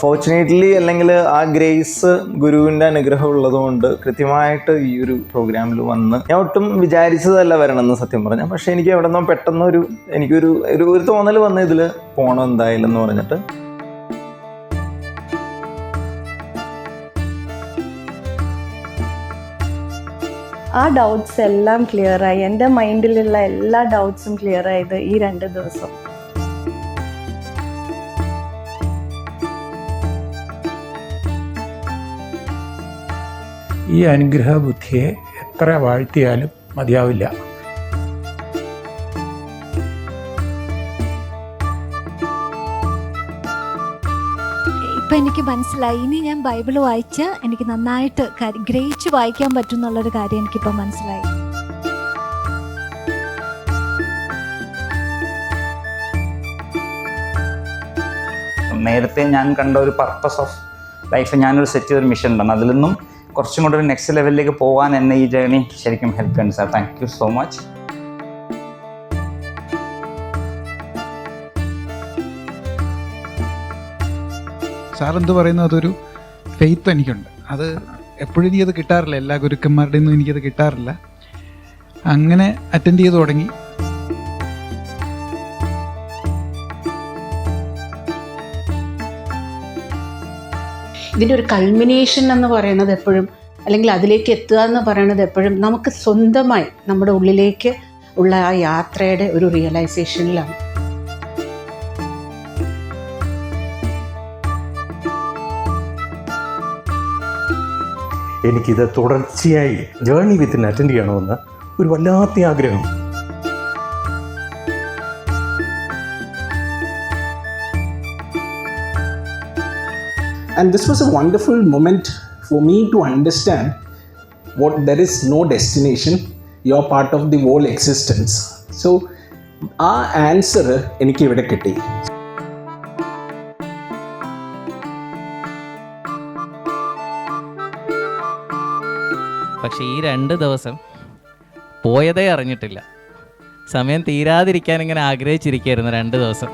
Fortunately അല്ലെങ്കിൽ ആ grace ഗുരുവിൻ്റെ അനുഗ്രഹം ഉള്ളതുകൊണ്ട് കൃത്യമായിട്ട് ഈ ഒരു പ്രോഗ്രാമിൽ വന്ന് ഞാൻ ഒട്ടും വിചാരിച്ചതല്ല വരണമെന്ന് സത്യം പറഞ്ഞാൽ. പക്ഷേ എനിക്ക് എവിടെ നിന്നോ പെട്ടെന്ന് എനിക്കൊരു തോന്നൽ വന്ന് ഇതിൽ പോകണം എന്തായാലും എന്ന് പറഞ്ഞിട്ട്. ആ ഡൗട്ട്സ് എല്ലാം ക്ലിയറായി. എൻ്റെ മൈൻഡിലുള്ള എല്ലാ ഡൗട്ട്സും ക്ലിയർ ആയത് ഈ 2 ദിവസം. ഈ അനുഗ്രഹ ബുദ്ധിയെ എത്ര വാഴ്ത്തിയാലും മതിയാവില്ല. ഇപ്പം എനിക്ക് മനസ്സിലായി. ഇനി ഞാൻ ബൈബിൾ വായിച്ച് എനിക്ക് നന്നായിട്ട് ഗ്രഹിച്ച് വായിക്കാൻ പറ്റും എന്നുള്ളൊരു കാര്യം എനിക്കിപ്പോൾ മനസ്സിലായി. നേരത്തെ ഞാൻ കണ്ട ഒരു പർപ്പസ് ഓഫ് ലൈഫ്, ഞാനൊരു സെറ്റ് ചെയ്തൊരു മിഷൻ ഉണ്ടാണ്. അതിൽ നിന്നും കുറച്ചും കൂടെ ഒരു നെക്സ്റ്റ് ലെവലിലേക്ക് പോകാൻ എന്നെ ഈ ജേർണി ശരിക്കും ഹെൽപ്പ് ചെയ്യുന്നുണ്ട് sir. Thank you so much. Sir എന്ത് പറയുന്നു, അതൊരു ഫെയ്ത്ത് എനിക്കുണ്ട്. അത് എപ്പോഴും എനിക്കത് കിട്ടാറില്ല, എല്ലാ ഗുരുക്കന്മാരുടെയും ഒന്നും എനിക്കത് കിട്ടാറില്ല. അങ്ങനെ അറ്റൻഡ് ചെയ്ത് തുടങ്ങി. ഇതിൻ്റെ ഒരു കൾമിനേഷൻ എന്ന് പറയുന്നത് എപ്പോഴും, അല്ലെങ്കിൽ അതിലേക്ക് എത്തുക എന്ന് പറയുന്നത് എപ്പോഴും നമുക്ക് സ്വന്തമായി നമ്മുടെ ഉള്ളിലേക്ക് ഉള്ള ആ യാത്രയുടെ ഒരു റിയലൈസേഷനിലാണ്. എനിക്കിത് തുടർച്ചയായി ജേർണി വിത്തിന് അറ്റൻഡ് ചെയ്യണമെന്ന് ഒരു വല്ലാത്ത ആഗ്രഹം. And this was a wonderful moment for me to understand what there is no destination, you're part of the whole existence. So our answer എനിക്ക് ഇവിടെ കിട്ടി. പക്ഷേ ഈ 2 ദിവസം പോയതേ അറിഞ്ഞിട്ടില്ല. സമയം തീരാതിരിക്കാൻ ഇങ്ങനെ ആഗ്രഹിച്ചിരിക്കുകയായിരുന്നു 2 ദിവസം.